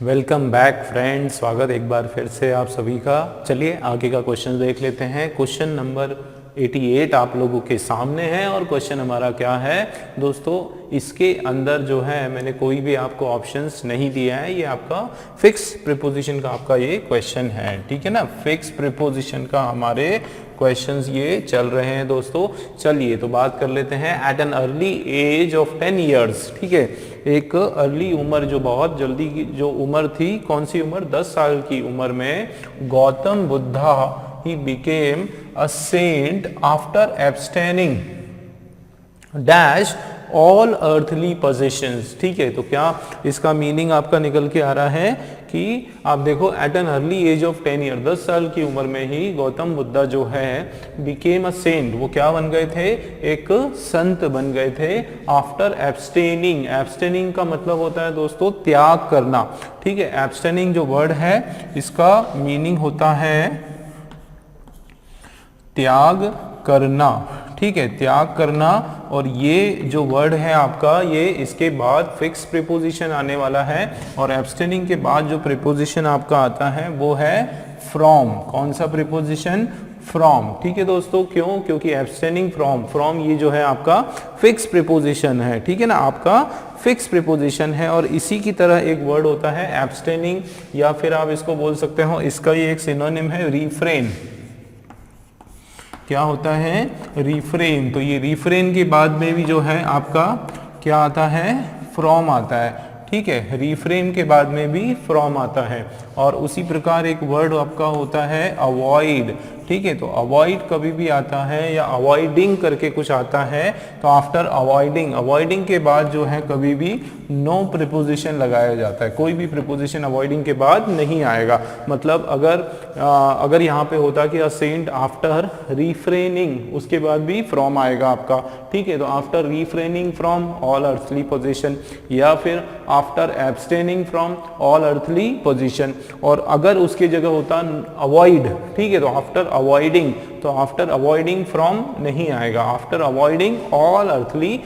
Welcome back friends, स्वागत एक बार फिर से आप सभी का। चलिए आगे का क्वेश्चन देख लेते हैं। क्वेश्चन नंबर 88 आप लोगों के सामने है और क्वेश्चन हमारा क्या है दोस्तों, इसके अंदर जो है मैंने कोई भी आपको ऑप्शंस नहीं दिया है। ये आपका फिक्स प्रीपोजिशन का आपका ये क्वेश्चन है, ठीक है ना। फिक्स प्रीपोजिशन का हमारे क्वेश्चंस ये चल रहे हैं दोस्तों। चलिए तो बात कर लेते हैं। At an early age of 10 years, ठीक है, एक अर्ली उम्र जो बहुत जल्दी की जो उम्र थी, कौन सी उम्र, 10 साल की उम्र में गौतम बुद्धा ही became a saint after abstaining dash all earthly possessions. ठीक है, तो क्या इसका मीनिंग आपका निकल के आ रहा है कि आप देखो at an early age of 10 year, 10 साल की उम्र में ही गौतम बुद्धा जो है बिकेम अ सेंट, वो क्या बन गए थे, एक संत बन गए थे। आफ्टर एब्सटेनिंग, एब्सटेनिंग का मतलब होता है दोस्तों त्याग करना, ठीक है। एब्सटेनिंग जो वर्ड है इसका मीनिंग होता है त्याग करना, ठीक है, त्याग करना। और ये जो वर्ड है आपका, ये इसके बाद फिक्स प्रीपोजिशन आने वाला है और एब्सटेनिंग के बाद जो प्रीपोजिशन आपका आता है वो है फ्रॉम। कौन सा प्रीपोजिशन, फ्रॉम, ठीक है दोस्तों। क्यों, क्योंकि एब्सटेनिंग फ्रॉम, फ्रॉम ये जो है आपका फिक्स प्रीपोजिशन है, ठीक है ना, आपका फिक्स प्रीपोजिशन है। और इसी की तरह एक वर्ड होता है एब्सटेनिंग, या फिर आप इसको बोल सकते हो, इसका ये एक सिनोनिम है रिफ्रेन। क्या होता है, रिफ्रेन। तो ये रिफ्रेन के बाद में भी जो है आपका क्या आता है, फ्रॉम आता है, ठीक है। रिफ्रेन के बाद में भी फ्रॉम आता है। और उसी प्रकार एक वर्ड आपका होता है अवॉइड, ठीक है। तो अवॉइड कभी भी आता है या अवॉइडिंग करके कुछ आता है, तो आफ्टर अवॉइडिंग, अवॉइडिंग के बाद जो है कभी भी नो प्रीपोजिशन लगाया जाता है, कोई भी प्रीपोजिशन अवॉइडिंग के बाद नहीं आएगा। मतलब अगर यहाँ पे होता कि अ सेंट आफ्टर रिफ्रेनिंग, उसके बाद भी फ्रॉम आएगा आपका, ठीक है। तो after refraining from all earthly position, या फिर after abstaining from all earthly position. और अगर उसकी जगह होता अवॉइड, ठीक है, तो आफ्टर अवॉइडिंग, तो आफ्टर अवॉइडिंग फ्रॉम नहीं आएगा, after avoiding all earthly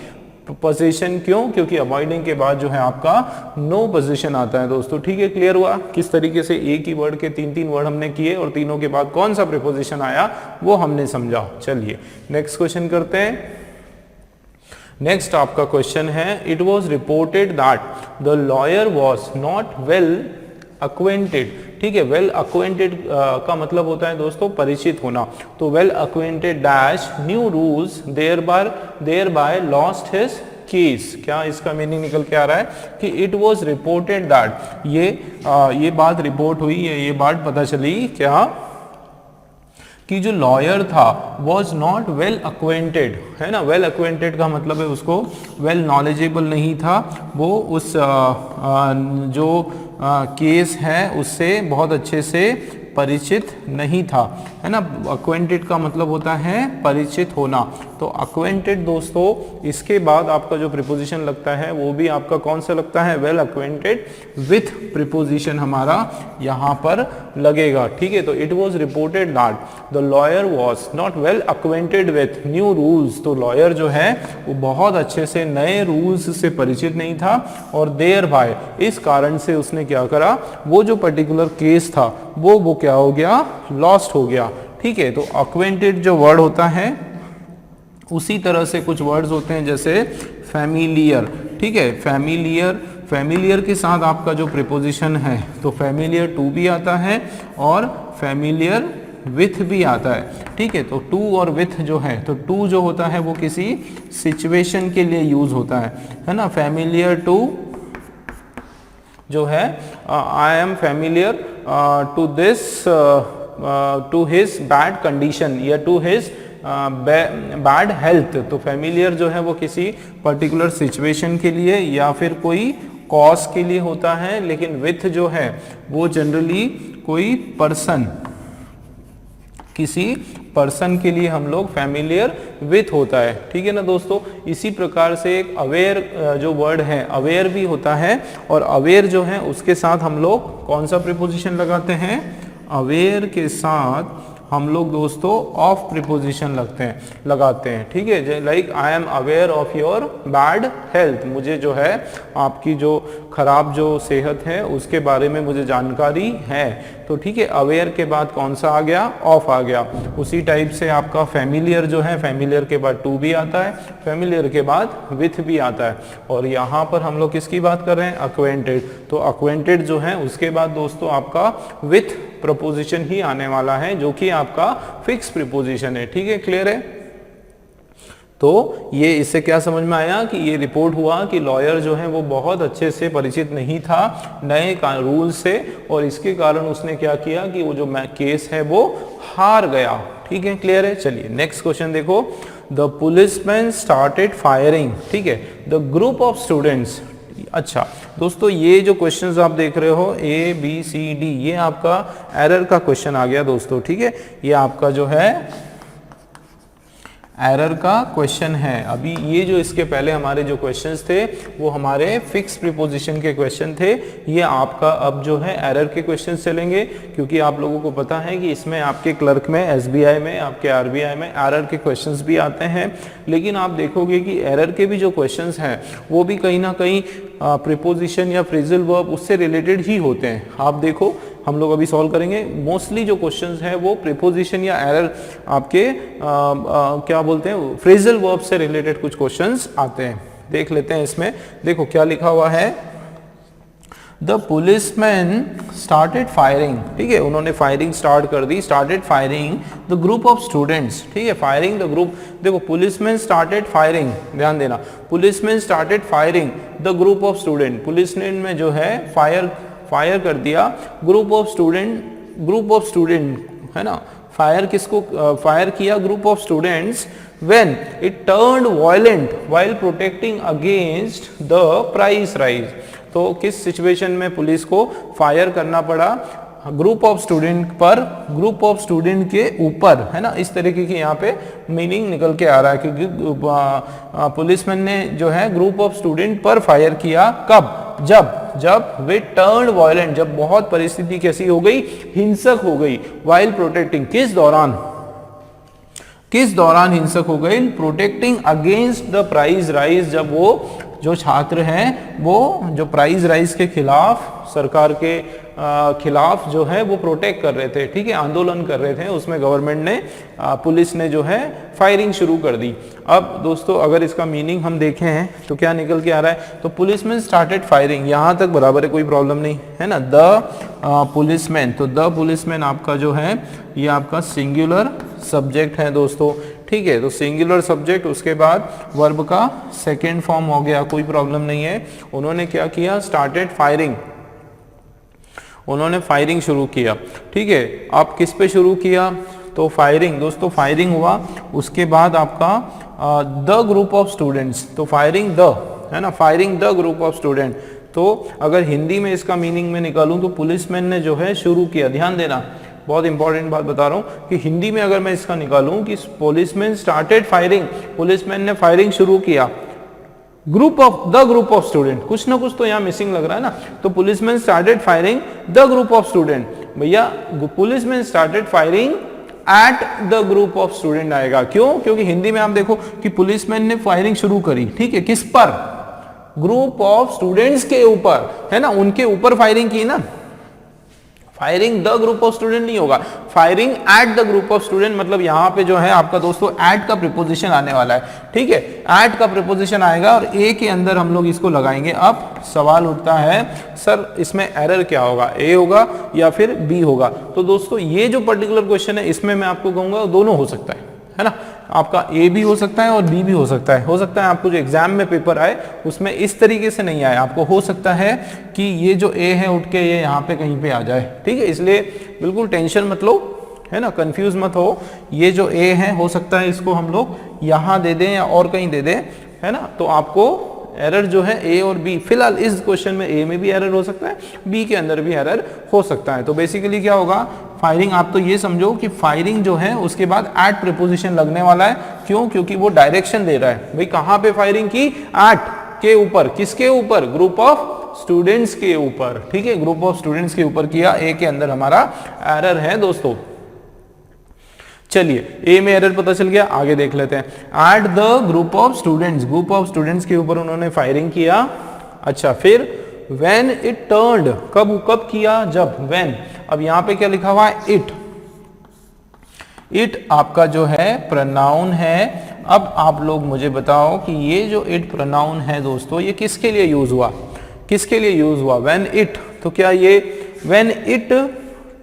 position. क्यों, क्योंकि अवॉइडिंग के बाद जो है आपका नो पोजीशन आता है दोस्तों, ठीक है। क्लियर हुआ किस तरीके से एक ही वर्ड के तीन तीन वर्ड हमने किए और तीनों के बाद कौन सा प्रीपोजिशन आया वो हमने समझा। चलिए नेक्स्ट क्वेश्चन करते हैं। नेक्स्ट आपका क्वेश्चन है, it was reported that the lawyer was not well acquainted, ठीक है। वेल अक्वेंटेड का मतलब होता है दोस्तों परिचित होना। तो well acquainted dash new rules thereby lost his case. क्या इसका मीनिंग निकल के आ रहा है कि इट वॉज रिपोर्टेड दैट, ये बात रिपोर्ट हुई है, ये बात पता चली क्या कि जो लॉयर था वॉज नॉट वेल अक्वेंटेड, है ना। वेल अक्वेंटेड का मतलब है उसको वेल नॉलेजेबल नहीं था, वो उस जो केस है उससे बहुत अच्छे से परिचित नहीं था, है ना। अक्वेंटेड का मतलब होता है परिचित होना। तो अक्वेंटेड दोस्तों इसके बाद आपका जो प्रीपोजिशन लगता है वो भी आपका कौन सा लगता है, वेल अक्वेंटेड विथ प्रीपोजिशन हमारा यहाँ पर लगेगा, ठीक है। तो it was reported that the lawyer was not well acquainted with new rules, तो लॉयर जो है वो बहुत अच्छे से नए रूल्स से परिचित नहीं था, और देयर बाय, इस कारण से उसने क्या करा, वो जो पर्टिकुलर केस था वो क्या हो गया, लॉस्ट हो गया, ठीक है। तो अक्वेंटेड जो वर्ड होता है उसी तरह से कुछ वर्ड्स होते हैं जैसे फैमिलियर, ठीक है। फैमिलियर के साथ आपका जो प्रीपोजिशन है तो फैमिलियर टू भी आता है और फैमिलियर विथ भी आता है, ठीक है। तो टू और विथ जो है, तो टू जो होता है वो किसी सिचुएशन के लिए यूज होता है ना। फैमिलियर टू जो है I am familiar to this to his bad condition या टू हिज बैड हेल्थ। तो फैमिलियर जो है वो किसी पर्टिकुलर सिचुएशन के लिए या फिर कोई कॉज के लिए होता है, लेकिन विथ जो है वो जनरली कोई पर्सन, किसी पर्सन के लिए हम लोग फैमिलियर विथ होता है, ठीक है ना दोस्तों। इसी प्रकार से एक अवेयर जो वर्ड है अवेयर भी होता है, और अवेयर जो है उसके साथ हम लोग कौन सा प्रीपोजिशन लगाते हैं, अवेयर के साथ हम लोग दोस्तों ऑफ प्रीपोजिशन लगाते हैं, ठीक है। Like I am aware of your bad health, मुझे जो है आपकी जो खराब जो सेहत है उसके बारे में मुझे जानकारी है। तो ठीक है, अवेयर के बाद कौन सा आ गया, ऑफ आ गया। उसी टाइप से आपका फैमिलियर जो है, फैमिलियर के बाद टू भी आता है, फैमिलियर के बाद विथ भी आता है। और यहाँ पर हम लोग किसकी बात कर रहे हैं, अक्वेंटेड। तो अक्वेंटेड जो है उसके बाद दोस्तों आपका विथ प्रपोजिशन ही आने वाला है, जो कि आपका फिक्स प्रीपोजिशन है, ठीक है, क्लियर है। तो ये इससे क्या समझ में आया कि ये रिपोर्ट हुआ कि लॉयर जो है वो बहुत अच्छे से परिचित नहीं था नए रूल से, और इसके कारण उसने क्या किया कि वो जो केस है वो हार गया, ठीक है, क्लियर है। चलिए नेक्स्ट क्वेश्चन देखो, द पुलिसमैन स्टार्टेड फायरिंग, ठीक है, द ग्रुप ऑफ स्टूडेंट्स। अच्छा दोस्तों, ये जो क्वेश्चंस आप देख रहे हो ए बी सी डी, ये आपका एरर का क्वेश्चन आ गया दोस्तों, ठीक है। ये आपका जो है एरर का क्वेश्चन है। अभी ये जो इसके पहले हमारे जो क्वेश्चंस थे वो हमारे फिक्स प्रीपोजिशन के क्वेश्चन थे, ये आपका अब जो है एरर के क्वेश्चंस चलेंगे, क्योंकि आप लोगों को पता है कि इसमें आपके क्लर्क में, एसबीआई में, आपके आरबीआई में एरर के क्वेश्चंस भी आते हैं। लेकिन आप देखोगे कि एरर के भी जो क्वेश्चंस हैं वो भी कहीं ना कहीं प्रीपोजिशन या फ्रेजल वर्ब उससे रिलेटेड ही होते हैं। आप देखो, हम लोग अभी सॉल्व करेंगे, मोस्टली जो क्वेश्चंस है वो प्रीपोजिशन या एरर आपके क्या बोलते हैं, फ्रेजल वर्ब से रिलेटेड कुछ क्वेश्चंस आते हैं। देख लेते हैं इसमें, देखो क्या लिखा हुआ है, द पुलिसमैन स्टार्टेड फायरिंग, ठीक है, उन्होंने फायरिंग स्टार्ट कर दी, started firing the group of students, ठीक है, फायरिंग द ग्रुप। देखो पुलिसमैन स्टार्टेड फायरिंग, ध्यान देना, policeman started firing the group of student, policeman में जो है फायर कर दिया ग्रुप ऑफ स्टूडेंट है ना, फायर किसको फायर किया, group of students, when it turned violent while protecting against the price rise. तो किस सिचुएशन में पुलिस को फायर करना पड़ा, ग्रुप ऑफ स्टूडेंट पर, ग्रुप ऑफ स्टूडेंट के ऊपर, है ना, इस तरीके की यहाँ पे मीनिंग निकल के आ रहा है, क्योंकि पुलिसमैन ने जो है ग्रुप ऑफ स्टूडेंट पर फायर किया, कब, जब वे टर्न वायलेंट, जब बहुत परिस्थिति कैसी हो गई, हिंसक हो गई, वाइल प्रोटेक्टिंग, किस दौरान हिंसक हो गई, protecting against the price rise, जब वो जो छात्र हैं वो जो प्राइस राइज के खिलाफ, सरकार के खिलाफ जो है वो प्रोटेक्ट कर रहे थे, ठीक है, आंदोलन कर रहे थे, उसमें गवर्नमेंट ने, पुलिस ने जो है फायरिंग शुरू कर दी। अब दोस्तों अगर इसका मीनिंग हम देखें हैं तो क्या निकल के आ रहा है, तो पुलिसमैन स्टार्टेड फायरिंग, यहां तक बराबर है, कोई प्रॉब्लम नहीं है ना, द पुलिसमैन, तो द पुलिसमैन आपका जो है ये आपका सिंगुलर सब्जेक्ट है दोस्तों, ठीक है, तो सिंगुलर सब्जेक्ट, उसके बाद वर्ब का सेकेंड फॉर्म हो गया, कोई प्रॉब्लम नहीं है। उन्होंने क्या किया, स्टार्टेड फायरिंग, उन्होंने फायरिंग शुरू किया, ठीक है। आप किस पे शुरू किया, तो फायरिंग, दोस्तों फायरिंग हुआ, उसके बाद आपका द ग्रुप ऑफ स्टूडेंट्स, तो फायरिंग द, है ना, firing the group of student. तो अगर हिंदी में इसका मीनिंग में निकालूं तो पुलिसमैन ने जो है शुरू किया, ध्यान देना, बहुत इंपॉर्टेंट बात बता रहा हूं कि हिंदी में अगर मैं इसका निकालूं कि पुलिसमैन स्टार्टेड फायरिंग, पुलिसमैन ने फायरिंग शुरू किया, ग्रुप ऑफ स्टूडेंट, कुछ ना कुछ तो यहाँ मिसिंग लग रहा है ना, तो policeman started firing the group of student, भैया policeman started firing at the group of student आएगा, क्यों, क्योंकि हिंदी में आप देखो कि पुलिसमैन ने फायरिंग शुरू करी, ठीक है, किस पर, ग्रुप ऑफ स्टूडेंट्स के ऊपर, है ना, उनके ऊपर फायरिंग की ना, firing the group of student नहीं होगा, firing at the group of student, मतलब यहां पे जो है आपका दोस्तों एट का प्रीपोजिशन आने वाला है, ठीक है, एट का प्रीपोजिशन आएगा और ए के अंदर हम लोग इसको लगाएंगे। अब सवाल उठता है सर इसमें एरर क्या होगा, ए होगा या फिर बी होगा, तो दोस्तों ये जो पर्टिकुलर क्वेश्चन है इसमें मैं आपको कहूंगा दोनों हो सकता है ना, आपका ए भी हो सकता है और बी भी हो सकता है आपको जो एग्जाम में पेपर आए उसमें इस तरीके से नहीं आए, आपको हो सकता है कि ये जो ए है उठ के ये यहाँ पे कहीं पे आ जाए, ठीक है, इसलिए बिल्कुल टेंशन मत लो, है ना, कंफ्यूज मत हो, ये जो ए है हो सकता है इसको हम लोग यहाँ दे दें या और कहीं दे दें, है ना, तो आपको एरर जो है ए और बी, फिलहाल इस क्वेश्चन में ए में भी एरर हो सकता है, बी के अंदर भी एरर हो सकता है। तो बेसिकली क्या होगा, फायरिंग, आप तो ये समझो कि फायरिंग जो है उसके बाद एट प्रीपोजिशन लगने वाला है, क्यों, क्योंकि वो डायरेक्शन दे रहा है, भाई कहां पे फायरिंग की, एट के ऊपर, किसके ऊपर, ग्रुप ऑफ स्टूडेंट्स के ऊपर, ठीक है, ग्रुप ऑफ स्टूडेंट्स के ऊपर किया, ए के अंदर हमारा एरर है दोस्तों। चलिए ए में एरर पता चल गया, आगे देख लेते हैं। Eight the group of students, group of students के ऊपर उन्होंने फायरिंग किया। अच्छा, फिर व्हेन इट टर्न्ड, कब किया, जब, व्हेन। अब यहां पे क्या लिखा हुआ है, इट। इट आपका जो है प्रोनाउन है। अब आप लोग मुझे बताओ कि ये जो इट प्रोनाउन है दोस्तों, ये किसके लिए यूज हुआ, किसके लिए यूज हुआ, व्हेन इट। तो क्या ये व्हेन इट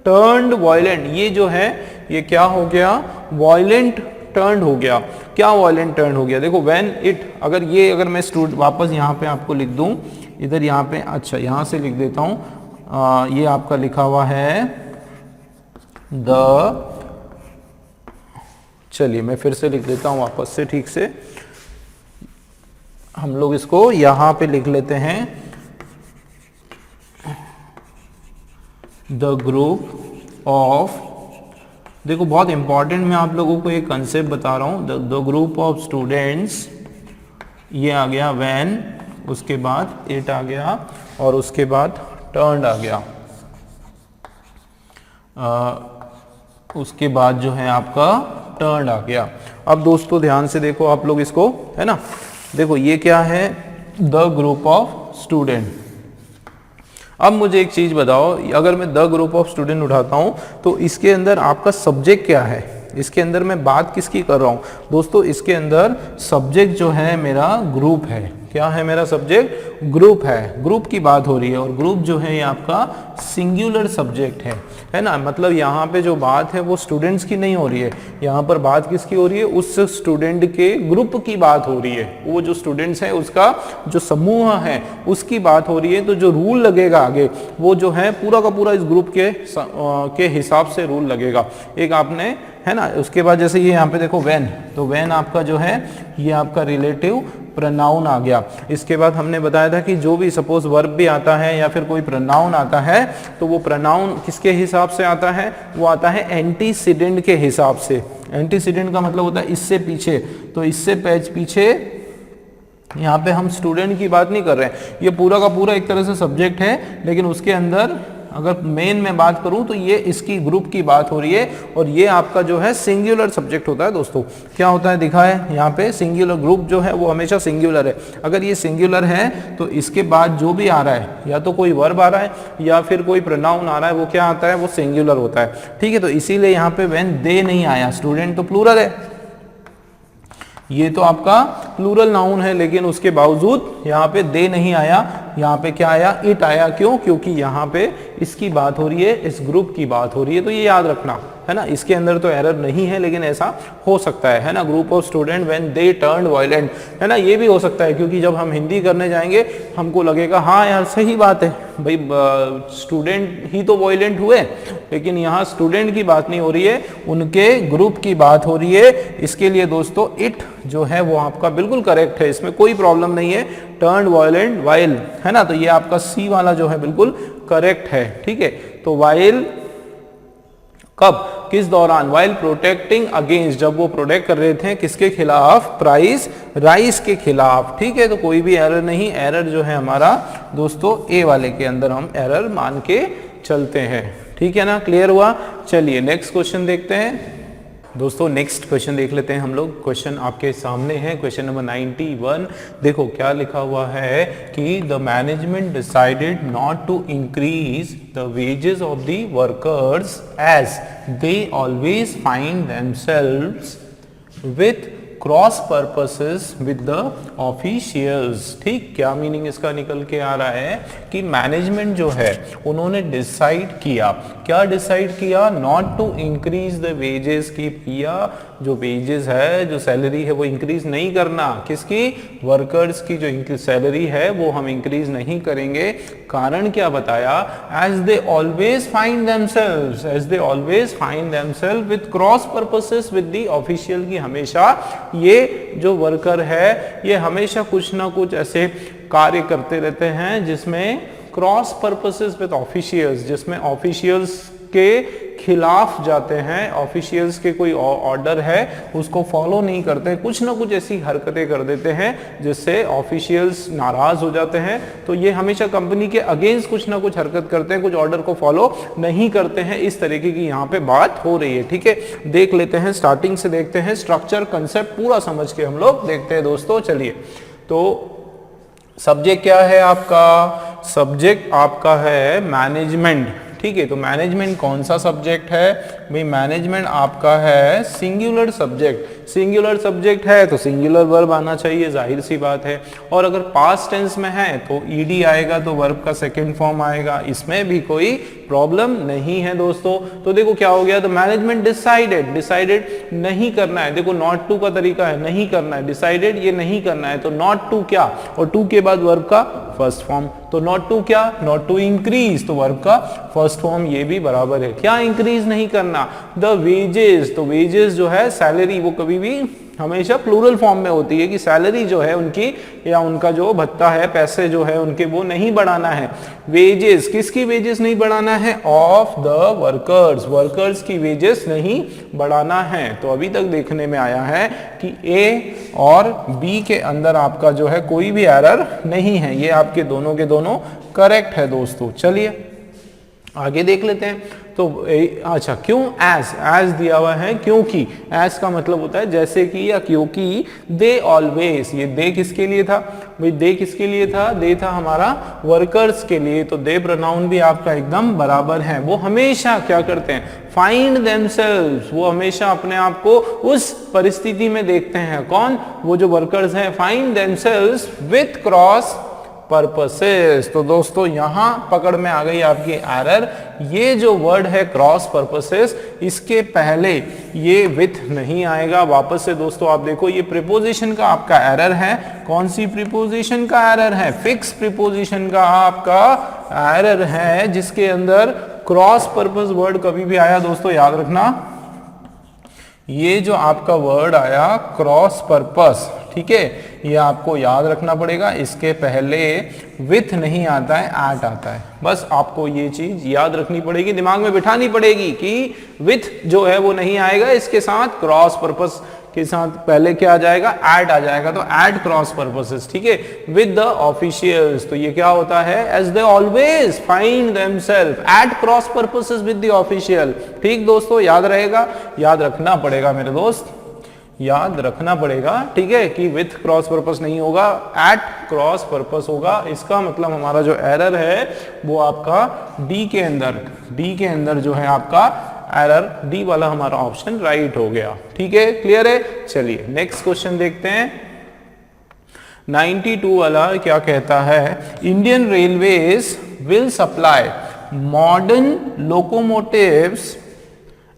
टर्न्ड वायलेंट, ये जो है ये क्या हो गया, वायलेंट टर्न हो गया। क्या वायलेंट टर्न हो गया, देखो व्हेन इट, अगर मैं स्टूडेंट वापस यहाँ पे आपको लिख दूं, इधर यहाँ पे, अच्छा यहाँ से लिख देता हूं, ये आपका लिखा हुआ है द, चलिए मैं फिर से लिख देता हूं वापस से ठीक से, हम लोग इसको यहां पे लिख लेते हैं, द ग्रुप ऑफ, देखो बहुत इंपॉर्टेंट मैं आप लोगों को एक कंसेप्ट बता रहा हूं, द ग्रुप ऑफ स्टूडेंट्स, ये आ गया व्हेन, उसके बाद इट आ गया और उसके बाद टर्न्ड आ गया, उसके बाद जो है आपका टर्न्ड आ गया। अब दोस्तों ध्यान से देखो आप लोग इसको, है ना, देखो ये क्या है, द ग्रुप ऑफ स्टूडेंट। अब मुझे एक चीज बताओ, अगर मैं द ग्रुप ऑफ स्टूडेंट उठाता हूं तो इसके अंदर आपका सब्जेक्ट क्या है, इसके अंदर मैं बात किसकी कर रहा हूं दोस्तों, इसके अंदर सब्जेक्ट जो है मेरा ग्रुप है। क्या है मेरा सब्जेक्ट, ग्रुप है, ग्रुप की बात हो रही है, और ग्रुप जो है ये आपका सिंगुलर सब्जेक्ट है ना, मतलब यहाँ पे जो बात है वो स्टूडेंट्स की नहीं हो रही है, यहाँ पर बात किसकी हो रही है, उस स्टूडेंट के ग्रुप की बात हो रही है, वो जो स्टूडेंट्स है उसका जो समूह है उसकी बात हो रही है। तो जो रूल लगेगा आगे वो जो है पूरा का पूरा इस ग्रुप के हिसाब से रूल लगेगा। एक आपने, है ना, उसके बाद जैसे ये यहाँ पे देखो व्हेन, तो व्हेन आपका जो है ये आपका रिलेटिव प्रोनाउन आ गया। इसके बाद हमने बताया था कि जो भी सपोज वर्ब भी आता है या फिर कोई प्रोनाउन आता है तो वो प्रोनाउन किसके हिसाब से आता है, वो आता है एंटीसीडेंट के हिसाब से। एंटीसीडेंट का मतलब होता है इससे पीछे, तो इससे पीछे यहाँ पे हम स्टूडेंट की बात नहीं कर रहे हैं, ये पूरा का पूरा एक तरह से सब्जेक्ट है, लेकिन उसके अंदर अगर मेन में बात करूं तो ये इसकी ग्रुप की बात हो रही है, और ये आपका जो है सिंगुलर सब्जेक्ट होता है दोस्तों। क्या होता है दिखा है यहाँ पे, सिंगुलर ग्रुप जो है वो हमेशा सिंगुलर है। अगर ये सिंगुलर है तो इसके बाद जो भी आ रहा है, या तो कोई वर्ब आ रहा है या फिर कोई प्रोनाउन आ रहा है, वो क्या आता है, वो सिंगुलर होता है। ठीक है, तो इसीलिए यहाँ पे व्हेन दे नहीं आया, स्टूडेंट तो प्लूरल है, ये तो आपका प्लूरल नाउन है, लेकिन उसके बावजूद यहाँ पे दे नहीं आया, यहाँ पे क्या आया, इट आया। क्यों, क्योंकि यहाँ पे इसकी बात हो रही है, इस ग्रुप की बात हो रही है, तो ये याद रखना, है ना। इसके अंदर तो एरर नहीं है, लेकिन ऐसा हो सकता है ना, group of student when they turned violent, है ना, ये भी हो सकता है, क्योंकि जब हम हिंदी करने जाएंगे हमको लगेगा हाँ यार सही बात है भाई, स्टूडेंट ही तो वायलेंट हुए, लेकिन यहाँ स्टूडेंट की बात नहीं हो रही है, उनके ग्रुप की बात हो रही है। इसके लिए दोस्तों इट जो है वो आपका बिल्कुल करेक्ट है, इसमें कोई प्रॉब्लम नहीं है, टर्न्ड वायलेंट वाइल, है ना, तो ये आपका सी वाला जो है बिल्कुल करेक्ट है। ठीक है, तो वाइल कब, किस दौरान, वाइल प्रोटेक्टिंग अगेंस्ट, जब वो प्रोटेक्ट कर रहे थे किसके खिलाफ, प्राइस राइस के खिलाफ। ठीक है, तो कोई भी एरर नहीं, एरर जो है हमारा दोस्तों ए वाले के अंदर हम एरर मान के चलते हैं। ठीक है ना, क्लियर हुआ। चलिए नेक्स्ट क्वेश्चन देखते हैं दोस्तों। नेक्स्ट क्वेश्चन देख लेते हैं हम लोग। क्वेश्चन आपके सामने है, क्वेश्चन नंबर 91। देखो क्या लिखा हुआ है कि the management decided not to increase the wages of the workers as they always find themselves with cross purposes with the officials. ठीक, क्या मीनिंग इसका निकल के आ रहा है कि मैनेजमेंट जो है उन्होंने डिसाइड किया, क्या डिसाइड किया, not to increase the wages, की किया जो वेजेस है, जो सैलरी है वो इंक्रीज नहीं करना, किसकी, वर्कर्स की जो सैलरी है वो हम इंक्रीज नहीं करेंगे। कारण क्या बताया, as they always find themselves, as they always find themselves with cross purposes with the official, की हमेशा ये जो वर्कर है ये हमेशा कुछ ना कुछ ऐसे कार्य करते रहते हैं जिसमें क्रॉस पर्पसेस विद ऑफिशियल्स, जिसमें ऑफिशियल्स के खिलाफ जाते हैं, ऑफिशियल्स के कोई ऑर्डर है उसको फॉलो नहीं करते, कुछ ना कुछ ऐसी हरकतें कर देते हैं जिससे ऑफिशियल्स नाराज हो जाते हैं, तो ये हमेशा कंपनी के अगेंस्ट कुछ ना कुछ हरकत करते हैं, कुछ ऑर्डर को फॉलो नहीं करते हैं। इस तरीके की यहाँ पे बात हो रही है। ठीक है, देख लेते हैं, स्टार्टिंग से देखते हैं, स्ट्रक्चर कंसेप्ट पूरा समझ के हम लोग देखते हैं दोस्तों। चलिए, तो सब्जेक्ट क्या है आपका? सब्जेक्ट आपका है मैनेजमेंट। ठीक है, तो मैनेजमेंट कौन सा सब्जेक्ट है भाई? मैनेजमेंट आपका है सिंगुलर सब्जेक्ट। सिंगुलर सब्जेक्ट है तो सिंगुलर वर्ब आना चाहिए, जाहिर सी बात है। और अगर पास्ट टेंस में है तो ईडी आएगा, तो वर्ब का सेकंड फॉर्म आएगा, इसमें भी कोई प्रॉब्लम नहीं है दोस्तों। तो देखो क्या हो गया, तो मैनेजमेंट डिसाइडेड, डिसाइडेड नहीं करना है, देखो नॉट टू का तरीका है, नहीं करना है, डिसाइडेड ये नहीं करना है, तो नॉट टू क्या, और टू के बाद वर्ब का फर्स्ट फॉर्म, तो नॉट टू क्या, नॉट टू इंक्रीज, तो वर्ब का फर्स्ट फॉर्म ये भी बराबर है। क्या इंक्रीज नहीं करना? द वेजेस, तो वेजेस जो है सैलरी, वो कभी भी हमेशा प्लूरल फॉर्म में होती है कि सैलरी जो है उनकी या उनका जो भत्ता है, पैसे जो है उनके, वो नहीं बढ़ाना है। वेजेस, किसकी वेजेस नहीं बढ़ाना है? ऑफ द वर्कर्स, वर्कर्स की वेजेस नहीं बढ़ाना है। तो अभी तक देखने में आया है कि ए और बी के अंदर आपका जो है कोई भी एरर नहीं है, ये आपके दोनों के दोनों करेक्ट है दोस्तों। चलिए आगे देख लेते हैं। तो अच्छा, क्यों? एज दिया हुआ है, क्योंकि। एज का मतलब होता है जैसे कि या क्योंकि। दे ऑलवेज, ये दे किसके लिए था भाई? दे किसके लिए था? दे था हमारा वर्कर्स के लिए, तो दे प्रोनाउन भी आपका एकदम बराबर है। वो हमेशा क्या करते हैं? फाइंड देमसेल्व्स, वो हमेशा अपने आप को उस परिस्थिति में देखते हैं। कौन? वो जो वर्कर्स हैं। Find themselves with cross purposes, तो दोस्तों यहां पकड़ में आ गई आपकी एरर। ये जो वर्ड है क्रॉस पर्पसेस, इसके पहले ये विथ नहीं आएगा। वापस से दोस्तों आप देखो, ये प्रीपोजिशन का आपका एरर है। कौन सी प्रीपोजिशन का एरर है? फिक्स प्रीपोजिशन का आपका एरर है, जिसके अंदर क्रॉस पर्पस वर्ड कभी भी आया दोस्तों याद रखना, ये जो आपका वर्ड आया क्रॉस पर्पस, ठीक है, ये आपको याद रखना पड़ेगा। इसके पहले विथ नहीं आता है, एट आता है। बस आपको ये चीज याद रखनी पड़ेगी, दिमाग में बिठानी पड़ेगी कि विथ जो है वो नहीं आएगा, इसके साथ क्रॉस पर्पस के साथ पहले क्या आ जाएगा? एट आ जाएगा, तो एट क्रॉस पर्पसेस, ठीक है, विद द ऑफिशियल्स। तो ये क्या होता है? As they always find themself at cross purposes with the official. ठीक दोस्तों, याद रहेगा, याद रखना पड़ेगा मेरे दोस्त, याद रखना पड़ेगा, ठीक है, कि विथ क्रॉस पर्पस नहीं होगा, एट क्रॉस पर्पस होगा। इसका मतलब हमारा जो एरर है वो आपका डी के अंदर, डी के अंदर जो है आपका एरर, डी वाला हमारा ऑप्शन राइट हो गया। ठीक है, क्लियर है? चलिए नेक्स्ट क्वेश्चन देखते हैं। 92 वाला क्या कहता है? Indian railways will supply modern locomotives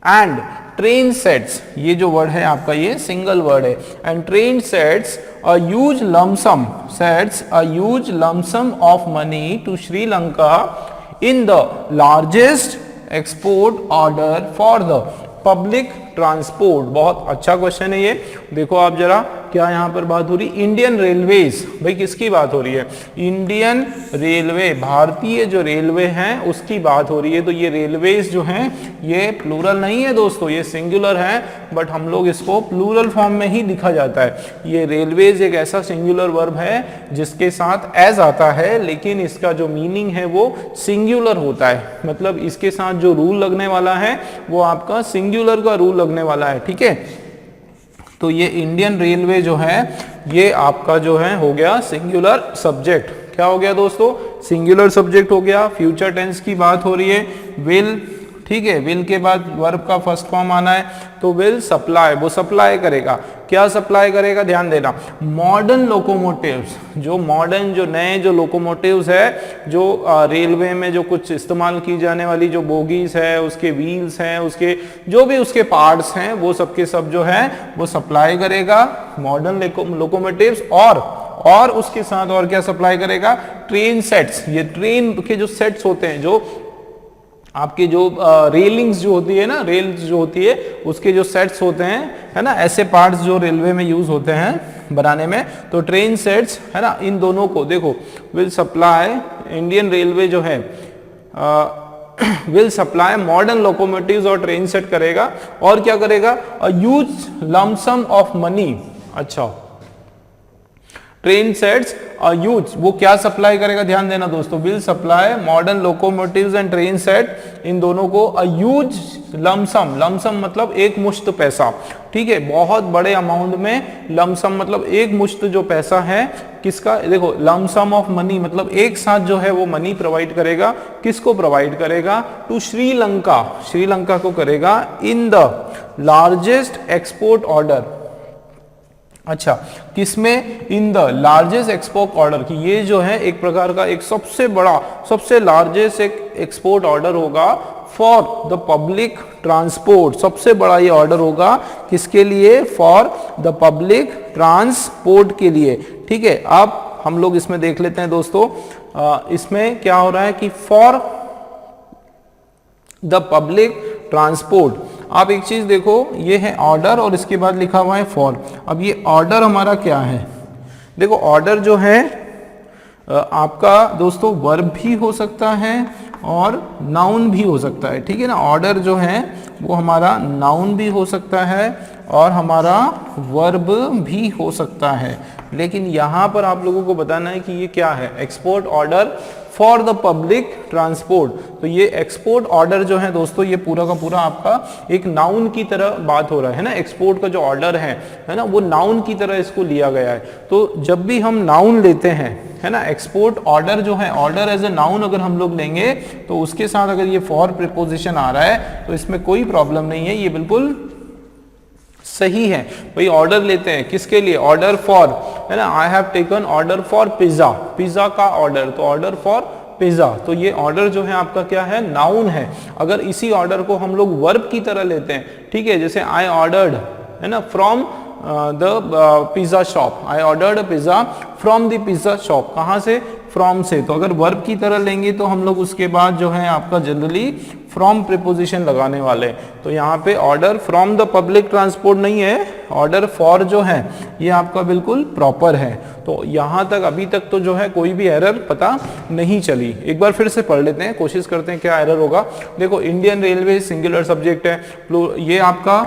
and train sets, ये जो वर्ड है आपका ये सिंगल वर्ड है, and train sets a huge lump sum, sets a huge lump sum of money to Sri Lanka in the largest export order for the public transport. बहुत अच्छा question है ये। देखो आप जरा, क्या यहां पर बात हो रही? इंडियन रेलवेज, भाई किसकी बात हो रही है? इंडियन रेलवे, भारतीय जो रेलवे हैं उसकी बात हो रही है। तो ये रेलवेज जो हैं ये प्लूरल नहीं है दोस्तों, ये सिंगुलर है, बट हम लोग इसको प्लूरल फॉर्म में ही लिखा जाता है। ये रेलवेज एक ऐसा सिंगुलर वर्ब है जिसके साथ एज आता है, लेकिन इसका जो मीनिंग है वो सिंगुलर होता है। मतलब इसके साथ जो रूल लगने वाला है वो आपका सिंगुलर का रूल लगने वाला है, ठीक है। तो ये इंडियन रेलवे जो है ये आपका जो है हो गया सिंगुलर सब्जेक्ट। क्या हो गया दोस्तों? सिंगुलर सब्जेक्ट हो गया। फ्यूचर टेंस की बात हो रही है, विल, ठीक है, विल के बाद वर्ब का फर्स्ट फॉर्म आना है, तो विल सप्लाई, वो सप्लाई करेगा। क्या सप्लाई करेगा? ध्यान देना, मॉडर्न लोकोमोटिव्स, जो मॉडर्न, जो नए जो लोकोमोटिव्स है, जो रेलवे में जो कुछ इस्तेमाल की जाने वाली जो बोगीज है, उसके व्हील्स हैं, उसके जो भी उसके पार्ट्स हैं, वो सब के सब जो है वो सप्लाई करेगा मॉडर्न लोकोमोटिव्स। और उसके साथ और क्या सप्लाई करेगा? ट्रेन सेट्स, ये ट्रेन के जो सेट्स होते हैं, जो आपके जो रेलिंग्स जो होती है ना, रेल्स जो होती है उसके जो सेट्स होते हैं, है ना, ऐसे पार्ट्स जो रेलवे में यूज होते हैं बनाने में, तो ट्रेन सेट्स, है ना, इन दोनों को देखो विल सप्लाई, इंडियन रेलवे जो है विल सप्लाई मॉडर्न लोकोमोटिव्स और ट्रेन सेट करेगा, और क्या करेगा, a huge lump sum of money. अच्छा, ट्रेन सेट्स यूज, वो क्या सप्लाई करेगा, ध्यान देना दोस्तों, will supply modern locomotives and train set, इन दोनों को अ ह्यूज लमसम, लमसम मतलब एक मुश्त पैसा, ठीक है, बहुत बड़े अमाउंट में, लमसम मतलब एक मुश्त जो पैसा है किसका, देखो लमसम ऑफ मनी मतलब एक साथ जो है वो मनी प्रोवाइड करेगा, किसको प्रोवाइड करेगा, टू श्रीलंका, श्रीलंका को करेगा, इन द लार्जेस्ट एक्सपोर्ट ऑर्डर। अच्छा, किसमें, इन द लार्जेस्ट एक्सपोर्ट ऑर्डर, की ये जो है एक प्रकार का एक सबसे बड़ा, सबसे लार्जेस्ट एक एक्सपोर्ट ऑर्डर होगा फॉर द पब्लिक ट्रांसपोर्ट, सबसे बड़ा ये ऑर्डर होगा किसके लिए, फॉर द पब्लिक ट्रांसपोर्ट के लिए, ठीक है। अब हम लोग इसमें देख लेते हैं दोस्तों, इसमें क्या हो रहा है कि फॉर द पब्लिक ट्रांसपोर्ट, आप एक चीज देखो, ये है ऑर्डर और इसके बाद लिखा हुआ है फॉर। अब ये ऑर्डर हमारा क्या है, देखो ऑर्डर जो है आपका दोस्तों वर्ब भी हो सकता है और नाउन भी हो सकता है, ठीक है ना। ऑर्डर जो है वो हमारा नाउन भी हो सकता है और हमारा वर्ब भी हो सकता है, लेकिन यहां पर आप लोगों को बताना है कि ये क्या है, export order for the public transport. तो ये एक्सपोर्ट ऑर्डर जो है दोस्तों, ये पूरा का पूरा आपका एक नाउन की तरह बात हो रहा है ना, एक्सपोर्ट का जो ऑर्डर है ना, वो नाउन की तरह इसको लिया गया है। तो जब भी हम नाउन लेते हैं, है ना, एक्सपोर्ट ऑर्डर जो है, ऑर्डर एज ए नाउन अगर हम लोग लेंगे तो उसके साथ अगर ये फॉर प्रीपोजिशन आ रहा है तो इसमें कोई प्रॉब्लम नहीं है, ये बिल्कुल सही है। भाई ऑर्डर लेते हैं किसके लिए, ऑर्डर फॉर, है ना, I have taken order for pizza, pizza का ऑर्डर, तो ऑर्डर फॉर पिज्जा, तो ये ऑर्डर जो है आपका क्या है, नाउन है। अगर इसी ऑर्डर को हम लोग वर्ब की तरह लेते हैं, ठीक है, जैसे आई ऑर्डर्ड, है ना, from the pizza shop, I ordered pizza from the pizza shop, कहाँ से, फ्रॉम से। तो अगर वर्ब की तरह लेंगे तो हम लोग उसके बाद जो है आपका जनरली फ्रॉम प्रीपोजिशन लगाने वाले। तो यहाँ पे order from the public transport नहीं है, ऑर्डर फॉर जो है ये आपका बिल्कुल प्रॉपर है। तो यहाँ तक अभी तक तो जो है कोई भी एरर पता नहीं चली। एक बार फिर से पढ़ लेते हैं, कोशिश करते हैं क्या एरर होगा। देखो इंडियन रेलवे सिंगुलर सब्जेक्ट है, ये आपका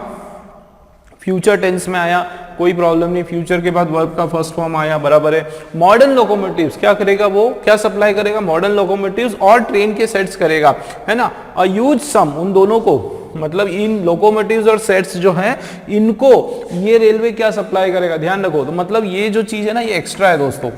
फ्यूचर टेंस में आया, कोई प्रॉब्लम नहीं, फ्यूचर के बाद वर्ब का फर्स्ट फॉर्म आया, बराबर है। मॉडर्न लोकोमोटिव्स क्या करेगा, वो क्या सप्लाई करेगा, मॉडर्न लोकोमोटिव्स और ट्रेन के सेट्स करेगा, है ना। अ ह्यूज सम, उन दोनों को, मतलब इन लोकोमोटिव्स और सेट्स जो हैं इनको ये रेलवे क्या सप्लाई करेगा, ध्यान रखो। तो मतलब ये जो चीज है ना, ये एक्स्ट्रा है दोस्तों,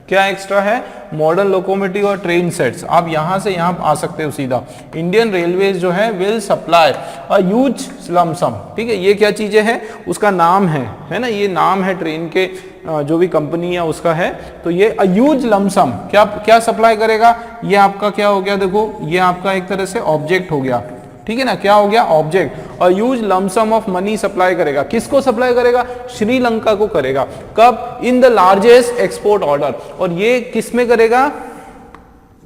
क्या एक्स्ट्रा है, मॉडर्न लोकोमोटिव और ट्रेन सेट्स। आप यहां से यहां आ सकते हो सीधा, इंडियन रेलवेज जो है will supply a huge lump sum, ठीक है। ये क्या चीजें हैं, उसका नाम है ना, ये नाम है ट्रेन के जो भी कंपनी है उसका है। तो ये अ ह्यूज लम्प सम क्या क्या सप्लाई करेगा, ये आपका क्या हो गया, देखो ये आपका एक तरह से ऑब्जेक्ट हो गया, ठीक है ना, क्या हो गया, ऑब्जेक्ट। और huge lump sum of money supply करेगा, किसको सप्लाई करेगा, श्रीलंका को करेगा, कब, in the largest export order. और ये किस में करेगा,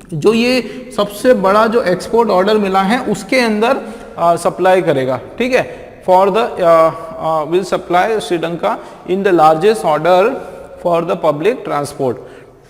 जो ये सबसे बड़ा जो एक्सपोर्ट ऑर्डर मिला है उसके अंदर सप्लाई करेगा, ठीक है। For the will supply Sri Lanka in the largest order for the public transport,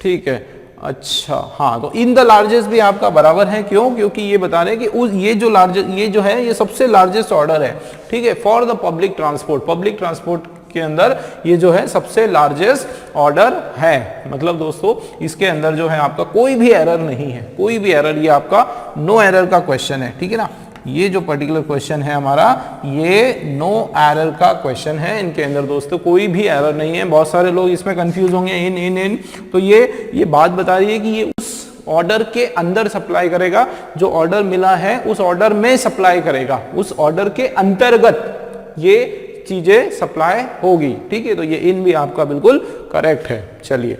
ठीक है। अच्छा हाँ, तो इन द लार्जेस्ट भी आपका बराबर है, क्यों, क्योंकि ये बता रहे हैं कि उस ये जो लार्जेस्ट, ये जो है ये सबसे लार्जेस्ट ऑर्डर है, ठीक है, for the public transport, public transport के अंदर ये जो है सबसे लार्जेस्ट ऑर्डर है। मतलब दोस्तों इसके अंदर जो है आपका कोई भी एरर नहीं है, कोई भी एरर, ये आपका नो एरर का क्वेश्चन है, ठीक है ना। ये जो पर्टिकुलर क्वेश्चन है हमारा, ये नो एरर का क्वेश्चन है, इनके अंदर दोस्तों कोई भी एरर नहीं है। बहुत सारे लोग इसमें कंफ्यूज होंगे, इन तो ये बात बता रही है कि ये उस ऑर्डर के अंदर सप्लाई करेगा, जो ऑर्डर मिला है उस ऑर्डर में सप्लाई करेगा, उस ऑर्डर के अंतर्गत ये चीजें सप्लाई होगी, ठीक है। तो ये इन भी आपका बिल्कुल करेक्ट है। चलिए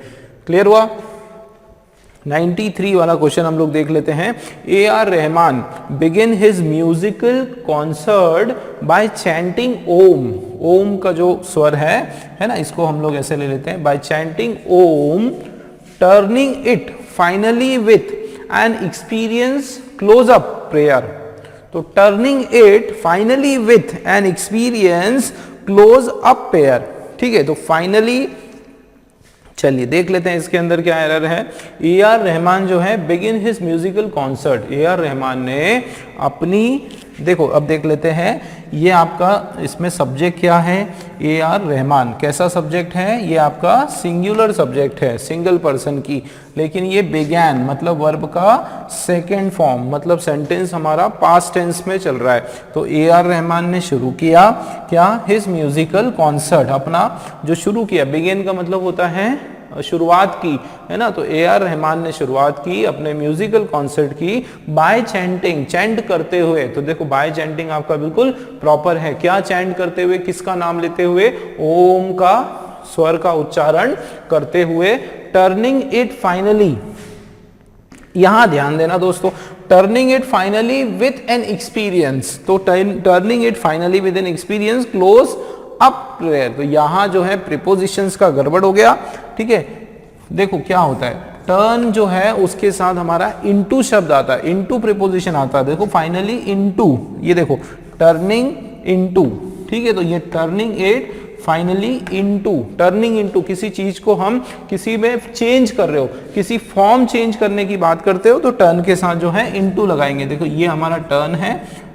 क्लियर हुआ। 93 वाला क्वेश्चन हम लोग देख लेते हैं। AR Rahman begin his musical concert by chanting Om, Om का जो स्वर है ना, इसको हम लोग ऐसे ले लेते हैं, by chanting Om, turning it finally with an experience close up prayer. तो turning it finally with an experience close up prayer, ठीक है। तो फाइनली चलिए देख लेते हैं इसके अंदर क्या एरर है। ए आर रहमान जो है begin his musical concert, A R Rahman ने अपनी, देखो अब देख लेते हैं ये आपका इसमें सब्जेक्ट क्या है, ए आर रहमान कैसा सब्जेक्ट है, ये आपका सिंगुलर सब्जेक्ट है, सिंगल पर्सन की, लेकिन ये बिगैन मतलब वर्ब का सेकेंड फॉर्म, मतलब सेंटेंस हमारा पास्ट टेंस में चल रहा है। तो ए आर रहमान ने शुरू किया क्या, हिज म्यूजिकल कॉन्सर्ट, अपना जो शुरू किया, बिगेन का मतलब होता है शुरुआत की, है ना। तो ए आर रहमान ने शुरुआत की अपने म्यूजिकल कॉन्सर्ट की बाय चैंटिंग, चैंट करते हुए। तो देखो बाय चैंटिंग आपका बिल्कुल प्रॉपर है, क्या चैंट करते हुए, किसका नाम लेते हुए, ओम का स्वर का उच्चारण करते हुए। टर्निंग इट फाइनली, यहां ध्यान देना दोस्तों, turning it finally with an experience, तो turning it finally with an experience close up prayer. तो यहां जो है प्रीपोजिशंस का गड़बड़ हो गया, ठीक है। देखो क्या होता है, टर्न जो है उसके साथ हमारा इनटू शब्द आता है, इनटू प्रीपोजिशन आता है। देखो फाइनली इनटू, ये देखो टर्निंग इनटू, ठीक है। तो ये turning it finally into, turning into, किसी चीज को हम किसी में चेंज कर रहे हो, किसी फॉर्म चेंज करने की बात करते हो तो टर्न के साथ जो है इनटू लगाएंगे। देखो ये हमारा टर्न है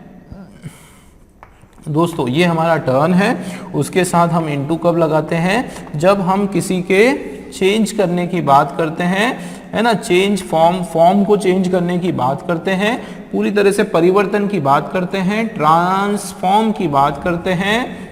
दोस्तों, ये हमारा टर्न है, उसके साथ हम इनटू कब लगाते हैं, जब हम किसी के चेंज करने की बात करते हैं, है ना, चेंज फॉर्म को चेंज करने की बात करते हैं, पूरी तरह से परिवर्तन की बात करते हैं, ट्रांसफॉर्म की बात करते हैं,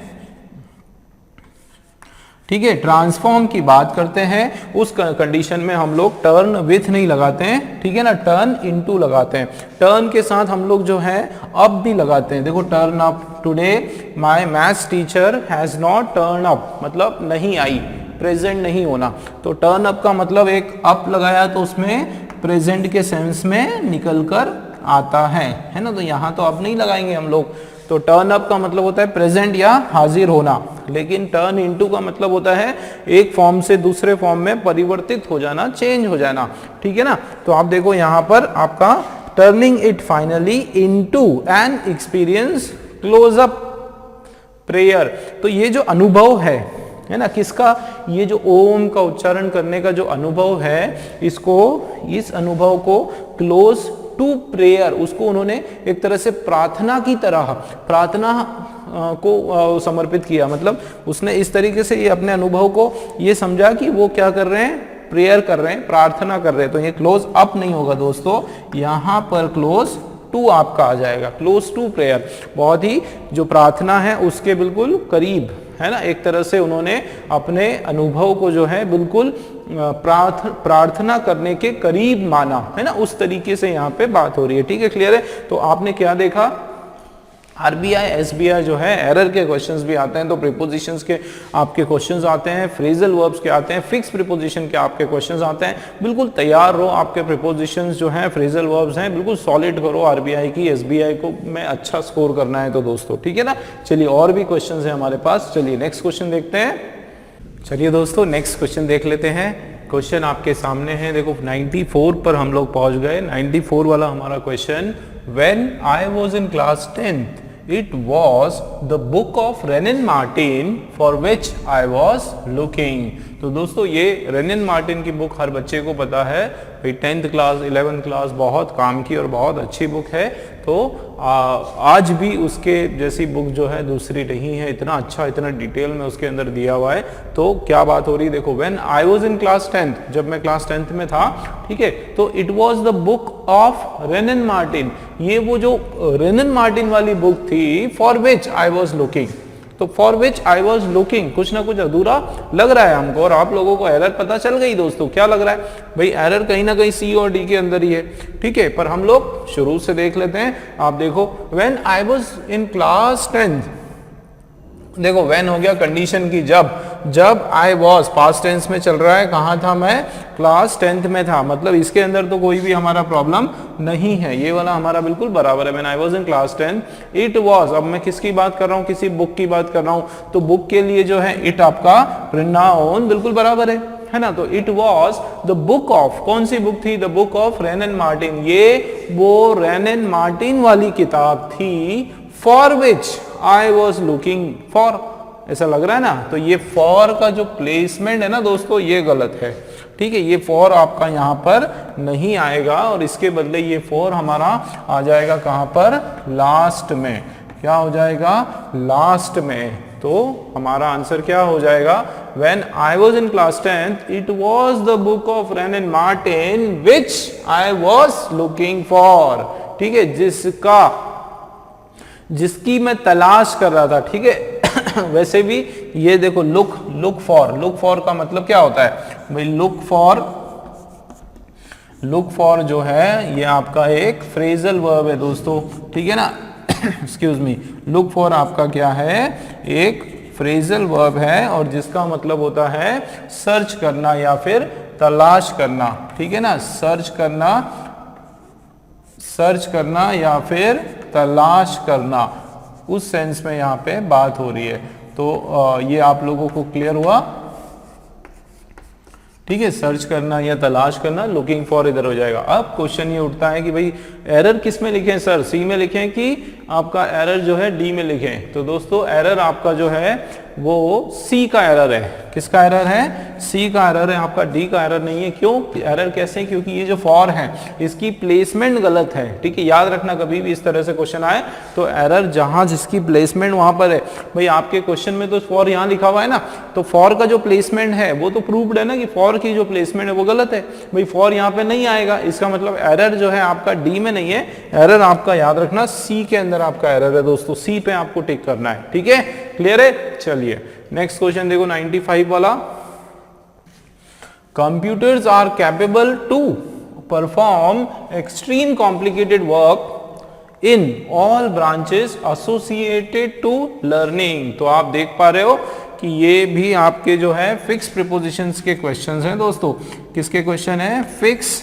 ठीक है, ट्रांसफॉर्म की बात करते हैं। उस कंडीशन में हम लोग टर्न विथ नहीं लगाते हैं, ठीक है ना, टर्न इनटू लगाते हैं। टर्न के साथ हम लोग जो है अप भी लगाते हैं। देखो turn up, today my maths teacher has not turn up, मतलब नहीं आई, प्रेजेंट नहीं होना। तो टर्न अप का मतलब एक अप लगाया तो उसमें प्रेजेंट के सेंस में निकल कर आता है ना। तो यहां तो अप नहीं लगाएंगे हम लोग। तो टर्न अप का मतलब होता है प्रेजेंट या हाजिर होना, लेकिन टर्न इनटू का मतलब होता है एक फॉर्म से दूसरे फॉर्म में परिवर्तित हो जाना, चेंज हो जाना, ठीक है ना। तो आप देखो यहां पर आपका turning it finally into an experience close up prayer. तो ये जो अनुभव है ना, किसका, ये जो ओम का उच्चारण करने का जो अनुभव है, इस अनुभव को क्लोज टू प्रेयर, उसको उन्होंने एक तरह से प्रार्थना की तरह, प्रार्थना को समर्पित किया। मतलब उसने इस तरीके से ये अपने अनुभव को ये समझा कि वो क्या कर रहे हैं, प्रेयर कर रहे हैं, प्रार्थना कर रहे हैं। तो ये क्लोज अप नहीं होगा दोस्तों, यहां पर क्लोज टू आपका आ जाएगा, क्लोज टू प्रेयर, बहुत ही जो प्रार्थना है उसके बिल्कुल करीब, है ना। एक तरह से उन्होंने अपने अनुभव को जो है बिल्कुल प्रार्थना करने के करीब माना, है ना, उस तरीके से यहाँ पे बात हो रही है, ठीक है, क्लियर है। तो आपने क्या देखा, आरबीआई एसबीआई जो है एरर के क्वेश्चंस भी आते हैं, तो प्रीपोजिशंस के आपके क्वेश्चंस आते हैं, फ्रेजल वर्ब्स के आते हैं, फिक्स प्रीपोजिशन के आपके क्वेश्चंस आते हैं। बिल्कुल तैयार रहो, आपके प्रीपोजिशंस जो हैं, फ्रेजल वर्ब्स हैं, बिल्कुल सॉलिड करो। आरबीआई की एसबीआई को में अच्छा स्कोर करना है तो दोस्तों, ठीक है ना। चलिए और भी क्वेश्चंस है हमारे पास, चलिए नेक्स्ट क्वेश्चन देखते हैं। चलिए दोस्तों नेक्स्ट क्वेश्चन देख लेते हैं। क्वेश्चन आपके सामने है, देखो 94 पर हम लोग पहुंच गए। 94 वाला हमारा question, when I was in class 10th it was the book of Renan Martin for which I was looking। तो दोस्तों ये रेनिन मार्टिन की बुक हर बच्चे को पता है भाई, 10th क्लास 11th क्लास बहुत काम की और बहुत अच्छी बुक है। तो आज भी उसके जैसी बुक जो है दूसरी नहीं है, इतना अच्छा, इतना डिटेल में उसके अंदर दिया हुआ है। तो क्या बात हो रही है, देखो when I was in class 10th, जब मैं क्लास 10th में था, ठीक है, तो it was the book of rennin Martin, ये वो जो रेनिन मार्टिन वाली बुक थी, for which I was looking. तो for which I was looking, कुछ ना कुछ अधूरा लग रहा है हमको, और आप लोगों को एरर पता चल गई दोस्तों। क्या लग रहा है भाई, एरर कहीं ना कहीं सी और डी के अंदर ही है, ठीक है। पर हम लोग शुरू से देख लेते हैं। आप देखो when I was in class 10th, देखो व्हेन हो गया कंडीशन की जब आई वॉज पास्ट टेंस में चल रहा है, कहां था मैं, क्लास 10th में था, मतलब इसके अंदर तो कोई भी हमारा प्रॉब्लम नहीं है, ये वाला हमारा बिल्कुल बराबर है। When I was in class 10th it was, अब मैं किसकी बात कर रहा हूँ, किसी बुक की बात कर रहा हूँ, तो बुक के लिए जो है इट आपका प्रोनाउन बिल्कुल बराबर है ना। तो it was the book of, कौन सी बुक थी, the book of rennin Martin, ये वो रेनिन मार्टिन वाली किताब थी, for which I was looking for, ऐसा लग रहा है ना, तो ये फॉर का जो प्लेसमेंट है ना दोस्तों ये गलत है, ठीक है। ये फॉर आपका यहाँ पर नहीं आएगा और इसके बदले ये फॉर हमारा आ जाएगा कहाँ पर, लास्ट में। क्या हो जाएगा, लास्ट में। तो हमारा आंसर क्या हो जाएगा, When I was in class 10th, it was the book of Wren and Martin which I was looking for। ठीक है, जिसकी मैं तलाश कर रहा था, ठीक है। वैसे भी ये देखो लुक फॉर का मतलब क्या होता है भाई, लुक फॉर जो है ये आपका एक फ्रेजल वर्ब है दोस्तों, ठीक है ना। एक्सक्यूज मी, लुक फॉर आपका क्या है, एक फ्रेजल वर्ब है और जिसका मतलब होता है सर्च करना या फिर तलाश करना, ठीक है ना। सर्च करना या फिर तलाश करना, उस सेंस में यहाँ पे बात हो रही है। तो ये आप लोगों को क्लियर हुआ, ठीक है। सर्च करना या तलाश करना, लुकिंग फॉर इधर हो जाएगा। अब क्वेश्चन ये उठता है कि भाई एरर किस में लिखें सर, सी में लिखें कि आपका एरर जो है डी में लिखें। तो दोस्तों एरर आपका जो है वो सी का एरर है। किसका एरर है, सी का एरर है, आपका डी का एरर नहीं है। क्यों एरर कैसे, क्योंकि ये जो फॉर है इसकी प्लेसमेंट गलत है, ठीक है। याद रखना कभी भी इस तरह से क्वेश्चन आए तो एरर जहां जिसकी प्लेसमेंट वहां पर है। भाई आपके क्वेश्चन में तो फॉर यहाँ लिखा हुआ है ना, तो फॉर का जो प्लेसमेंट है वो तो प्रूव्ड है ना कि फॉर की जो प्लेसमेंट है वो गलत है। भाई फॉर यहाँ पे नहीं आएगा, इसका मतलब एरर जो है आपका डी में नहीं है, एरर आपका याद रखना सी के अंदर आपका एरर है दोस्तों। सी पे आपको टिक करना है, ठीक है, क्लियर है। चलिए नेक्स्ट क्वेश्चन देखो 95 वाला। Computers are capable to perform extreme complicated work in all branches associated to learning. तो आप देख पा रहे हो कि ये भी आपके जो है फिक्स प्रीपोजिशंस के क्वेश्चंस हैं दोस्तों। किसके क्वेश्चन है, फिक्स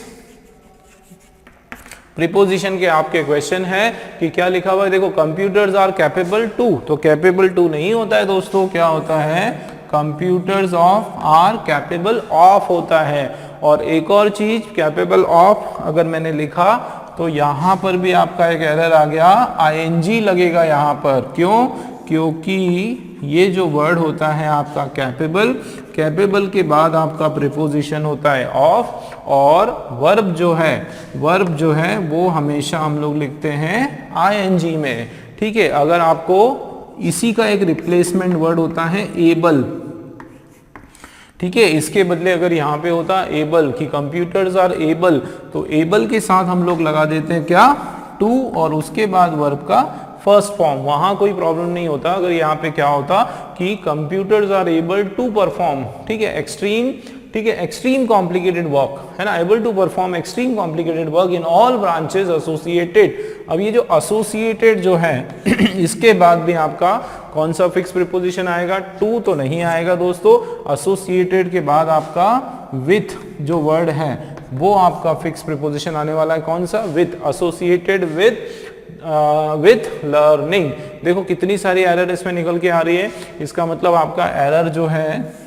प्रीपोजिशन के आपके क्वेश्चन है कि क्या लिखा हुआ है, देखो कंप्यूटर्स आर कैपेबल टू, तो कैपेबल टू नहीं होता है दोस्तों, क्या होता है, computers of are capable of होता है। और एक और चीज कैपेबल ऑफ अगर मैंने लिखा तो यहां पर भी आपका एक एरर आ गया, आईएनजी लगेगा यहां पर। क्यों, क्योंकि ये जो वर्ड होता है आपका कैपेबल के बाद आपका प्रीपोजिशन होता है ऑफ, और वर्ब जो है वो हमेशा हम लोग लिखते हैं आईएनजी में, ठीक है। अगर आपको इसी का एक रिप्लेसमेंट वर्ड होता है एबल, ठीक है, इसके बदले अगर यहाँ पे होता एबल कि कंप्यूटर्स आर एबल, तो एबल के साथ हम लोग लगा देते हैं क्या, टू, और उसके बाद वर्ब का फर्स्ट फॉर्म, वहां कोई प्रॉब्लम नहीं होता। अगर यहाँ पे क्या होता कि computers are able to perform, ठीक है, एक्सट्रीम कॉम्प्लिकेटेड वर्क, है ना, able to perform extreme complicated work in all branches associated. अब ये जो एसोसिएटेड जो है इसके बाद भी आपका कौन सा फिक्स प्रीपोजिशन आएगा, टू तो नहीं आएगा दोस्तों। एसोसिएटेड के बाद आपका विथ जो वर्ड है वो आपका फिक्स प्रीपोजिशन आने वाला है, कौन सा, विथ, एसोसिएटेड विथ लर्निंग। देखो कितनी सारी एरर इसमें निकल के आ रही है, इसका मतलब आपका एरर जो है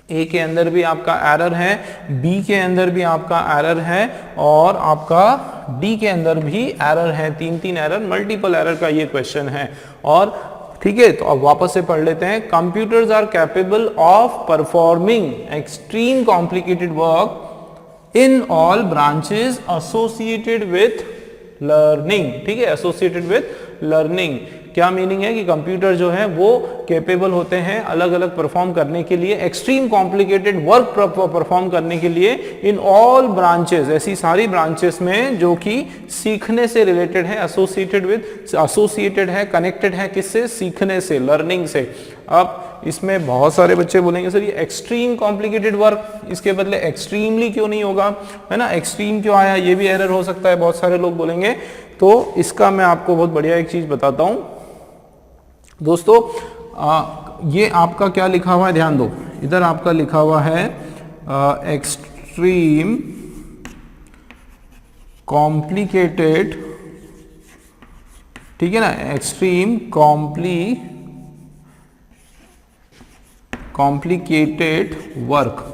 ए के अंदर भी आपका एरर है, बी के अंदर भी आपका एरर है, और आपका डी के अंदर भी एरर है। तीन एरर, मल्टीपल एरर का ये क्वेश्चन है। और ठीक है, तो अब वापस से पढ़ लेते हैं। Computers are capable of performing extreme complicated work in all branches associated with learning, ठीक है, एसोसिएटेड विथ लर्निंग। क्या मीनिंग है कि कंप्यूटर जो है वो कैपेबल होते हैं अलग अलग परफॉर्म करने के लिए, एक्सट्रीम कॉम्प्लिकेटेड वर्क परफॉर्म करने के लिए इन ऑल ब्रांचेस, ऐसी सारी ब्रांचेस में जो कि सीखने से रिलेटेड है, एसोसिएटेड है, कनेक्टेड है, किससे, सीखने से, लर्निंग से। अब इसमें बहुत सारे बच्चे बोलेंगे सर ये एक्सट्रीम कॉम्प्लिकेटेड वर्क, इसके बदले एक्सट्रीमली क्यों नहीं होगा, है ना, एक्सट्रीम क्यों आया, ये भी एरर हो सकता है, बहुत सारे लोग बोलेंगे। तो इसका मैं आपको बहुत बढ़िया एक चीज बताता हूं दोस्तों। ये आपका क्या लिखा हुआ है, ध्यान दो, इधर आपका लिखा हुआ है एक्सट्रीम कॉम्प्लिकेटेड, ठीक है ना, एक्सट्रीम कॉम्प्लिकेटेड वर्क।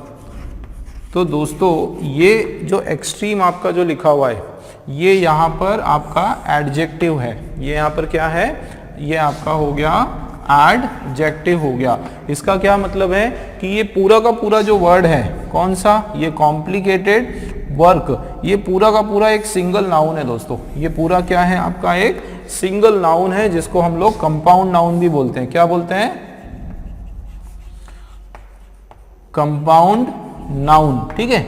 तो दोस्तों ये जो एक्सट्रीम आपका जो लिखा हुआ है ये यहाँ पर आपका एडजेक्टिव है, ये यहाँ पर क्या है, ये आपका हो गया एडजेक्टिव हो गया। इसका क्या मतलब है कि ये पूरा का पूरा जो वर्ड है कौन सा, ये कॉम्प्लिकेटेड वर्क, ये पूरा का पूरा एक सिंगल नाउन है दोस्तों। ये पूरा क्या है आपका एक सिंगल नाउन है जिसको हम लोग कंपाउंड नाउन भी बोलते हैं। क्या बोलते हैं? Compound noun. ठीक है,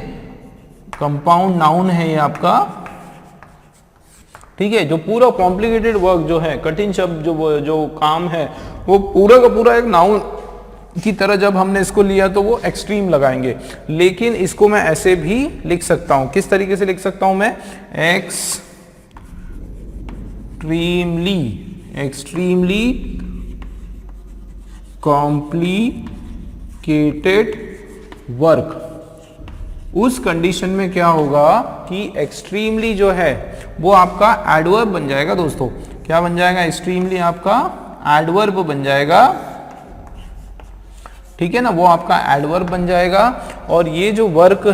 कंपाउंड नाउन है ये आपका। ठीक है, जो पूरा कॉम्प्लिकेटेड वर्क जो है, कठिन शब्द जो काम है, वो पूरा का पूरा एक नाउन की तरह जब हमने इसको लिया तो वो एक्सट्रीम लगाएंगे। लेकिन इसको मैं ऐसे भी लिख सकता हूं। किस तरीके से लिख सकता हूं मैं? Extremely complicated work. उस कंडीशन में क्या होगा कि एक्सट्रीमली जो है वो आपका एडवर्ब बन जाएगा दोस्तों। क्या बन जाएगा? एक्सट्रीमली आपका एडवर्ब बन जाएगा। ठीक है ना, वो आपका एडवर्ब बन जाएगा। और ये जो वर्क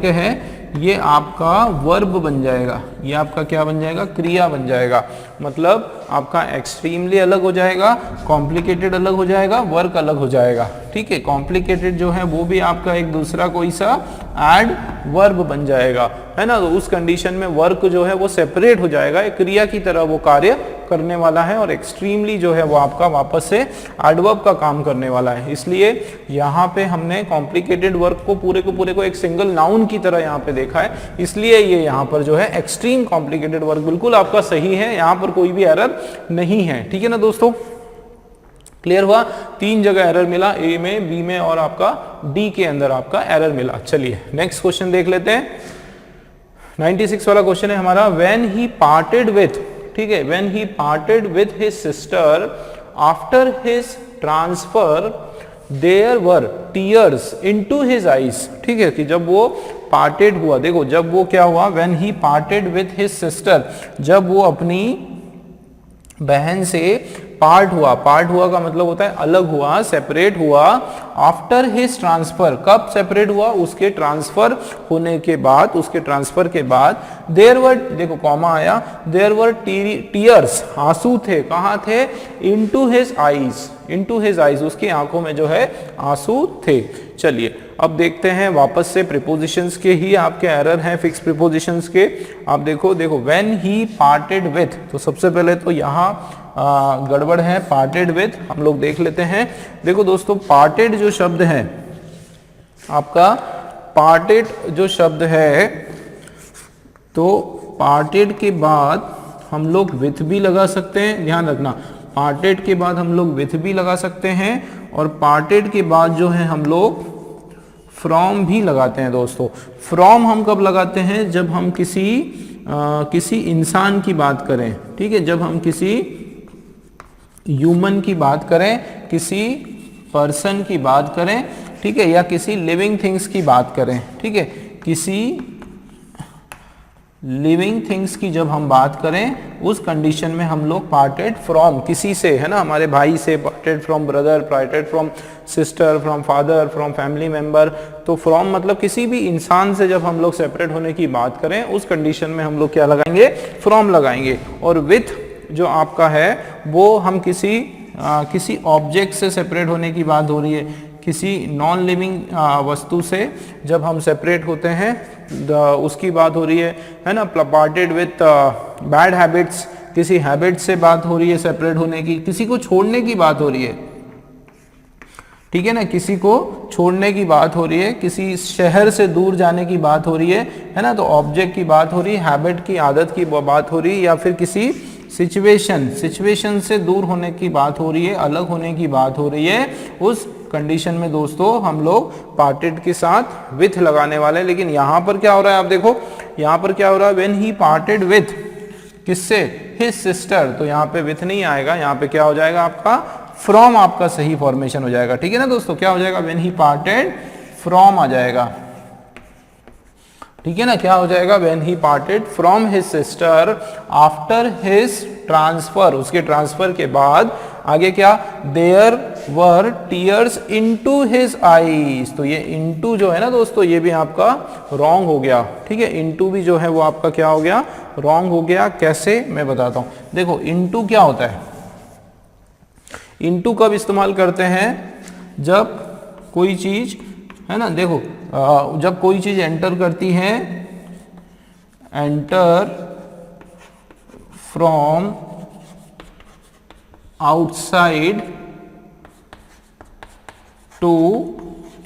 है ये आपका वर्ब बन जाएगा। ये आपका क्या बन जाएगा? क्रिया बन जाएगा। मतलब आपका एक्सट्रीमली अलग हो जाएगा, कॉम्प्लिकेटेड अलग हो जाएगा, वर्क अलग हो जाएगा। ठीक है, कॉम्प्लिकेटेड जो है वो भी आपका एक दूसरा कोई सा एड वर्ब बन जाएगा, है ना। तो उस कंडीशन में वर्क जो है वो सेपरेट हो जाएगा, एक क्रिया की तरह वो कार्य करने वाला है। और एक्सट्रीमली जो है वो आपका वापस से एडवर्ब का काम करने वाला है। इसलिए यहाँ पे हमने कॉम्प्लिकेटेड वर्क को पूरे को एक सिंगल नाउन की तरह यहाँ पे देखा है। इसलिए ये यहाँ पर जो है एक्सट्रीम कॉम्प्लिकेटेड वर्क बिल्कुल आपका सही है, यहाँ पर कोई भी एरर नहीं है। ठीक है ना दोस्तों, क्लियर हुआ? 3 जगह एरर मिला, ए में, बी में और आपका डी के अंदर आपका एरर मिला। चलिए नेक्स्ट क्वेश्चन देख लेते हैं। 96 वाला क्वेश्चन है हमारा। व्हेन ही पार्टेड विथ, ठीक है, when he parted with his sister after his transfer there were tears into his eyes. ठीक है, कि जब वो पार्टेड हुआ, देखो जब वो क्या हुआ, when he parted with his sister, जब वो अपनी बहन से पार्ट हुआ का मतलब होता है अलग हुआ, सेपरेट हुआ। आफ्टर हिज ट्रांसफर, कब सेपरेट हुआ? उसके ट्रांसफर होने के बाद, उसके ट्रांसफर के बाद। देयर वर, देखो कॉमा आया, देयर वर टीयर्स, आंसू थे, कहां थे? इनटू हिज आईज, उसकी आंखों में जो है आंसू थे। चलिए अब देखते हैं वापस से प्रीपोजिशंस के ही आपके एरर हैं, फिक्स प्रीपोजिशंस के। आप देखो व्हेन ही पार्टेड विथ, तो सबसे पहले तो यहाँ गड़बड़ है, पार्टेड विथ हम लोग देख लेते हैं। देखो दोस्तों, पार्टेड जो शब्द है आपका, पार्टेड जो शब्द है, तो पार्टेड के बाद हम लोग विथ भी लगा सकते हैं, ध्यान रखना। पार्टेड के बाद हम लोग विथ भी लगा सकते हैं, और पार्टेड के बाद जो है हम लोग फ्रॉम भी लगाते हैं दोस्तों। फ्रॉम हम कब लगाते हैं? जब हम किसी इंसान की बात करें। ठीक है, जब हम किसी ह्यूमन की बात करें, किसी पर्सन की बात करें, ठीक है, या किसी लिविंग थिंग्स की बात करें। ठीक है, किसी लिविंग थिंग्स की जब हम बात करें, उस कंडीशन में हम लोग पार्टेड फ्रॉम, किसी से, है ना, हमारे भाई से, parted from brother, parted from sister, from father, from family member. तो फ्रॉम मतलब किसी भी इंसान से जब हम लोग सेपरेट होने की बात करें, उस कंडीशन में हम लोग क्या लगाएंगे? फ्रॉम लगाएंगे। और विथ जो आपका है वो हम किसी ऑब्जेक्ट से सेपरेट होने की बात हो रही है, किसी नॉन लिविंग वस्तु से जब हम सेपरेट होते हैं उसकी बात हो रही है ना। पार्टेड विथ बैड हैबिट्स, किसी हैबिट से बात हो रही है सेपरेट होने की, किसी को छोड़ने की बात हो रही है। ठीक है ना, किसी को छोड़ने की बात हो रही है, किसी शहर से दूर जाने की बात हो रही है ना। तो ऑब्जेक्ट की बात हो रही है, हैबिट की, आदत की बात हो रही है, या फिर किसी सिचुएशन से दूर होने की बात हो रही है, अलग होने की बात हो रही है। उस कंडीशन में दोस्तों हम लोग पार्टेड के साथ विथ लगाने वाले हैं। लेकिन यहां पर क्या हो रहा है, आप देखो यहां पर क्या हो रहा है, व्हेन ही पार्टेड विथ, किससे? His sister. तो यहाँ पे विथ नहीं आएगा, यहाँ पे क्या हो जाएगा आपका? फ्रॉम आपका सही फॉर्मेशन हो जाएगा। ठीक है ना दोस्तों, क्या हो जाएगा? व्हेन ही पार्टेड फ्रॉम आ जाएगा। ठीक है ना, क्या हो जाएगा? When he parted from his sister after his transfer, उसके ट्रांसफर के बाद आगे क्या? There were tears into his eyes. तो ये इनटू जो है ना दोस्तों, ये भी आपका रॉन्ग हो गया। ठीक है, इनटू भी जो है वो आपका क्या हो गया? रॉन्ग हो गया। कैसे? मैं बताता हूं। देखो इनटू क्या होता है? इनटू कब इस्तेमाल करते हैं? जब कोई चीज है ना, देखो जब कोई चीज एंटर करती है, enter from outside to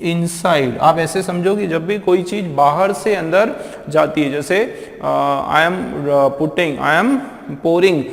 inside, आप ऐसे समझो कि जब भी कोई चीज बाहर से अंदर जाती है, जैसे I am pouring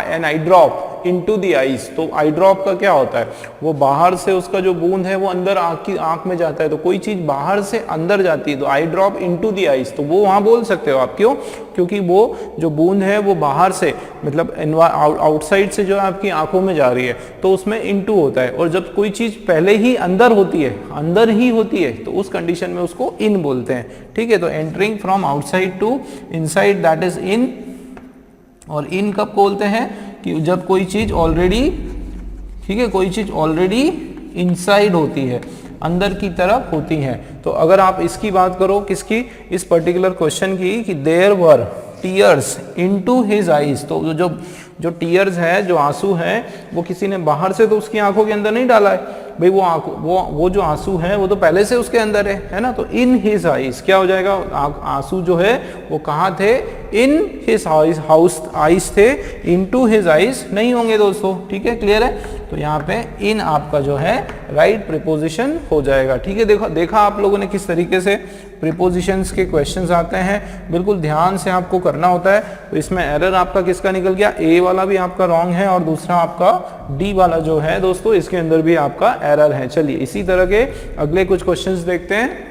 an eye drop into the ice, तो आई ड्रॉप का क्या होता है, वो बाहर से उसका जो बूंद है वो अंदर आंख में जाता है, तो कोई चीज बाहर से अंदर जाती है तो I drop into the ice, तो वो वहां बोल सकते हो आप। क्यों? क्योंकि वो जो बूंद है वो बाहर से, मतलब आउटसाइड से जो आपकी आंखों में जा रही है, तो उसमें इनटू होता है। और जब कोई चीज पहले ही अंदर होती है, अंदर ही होती है, तो उस कंडीशन में उसको इन बोलते हैं। ठीक है, तो entering from outside to inside, that is in. और इन कब बोलते हैं? कि जब कोई चीज ऑलरेडी, ठीक है, कोई चीज ऑलरेडी इनसाइड होती है, अंदर की तरफ होती है। तो अगर आप इसकी बात करो, किसकी, इस पर्टिकुलर क्वेश्चन की, कि there were tears into his eyes, तो जो टीयर्स है, जो आंसू है, वो किसी ने बाहर से तो उसकी आंखों के अंदर नहीं डाला है भाई, वो जो आंसू है वो तो पहले से उसके अंदर है ना। तो इन हिज आईज क्या हो जाएगा, आंसू जो है वो कहाँ थे, इन हिज आईज थे, इनटू हिज आईज नहीं होंगे दोस्तों। ठीक है, क्लियर है? तो यहाँ पे इन आपका जो है राइट प्रीपोजिशन हो जाएगा। ठीक है, देखा आप लोगों ने किस तरीके से प्रीपोजिशंस के क्वेश्चंस आते हैं, बिल्कुल ध्यान से आपको करना होता है। तो इसमें एरर आपका किसका निकल गया, ए वाला भी आपका रॉन्ग है, और दूसरा आपका डी वाला जो है दोस्तों, इसके अंदर भी आपका एरर है। चलिए इसी तरह के अगले कुछ क्वेश्चंस देखते हैं।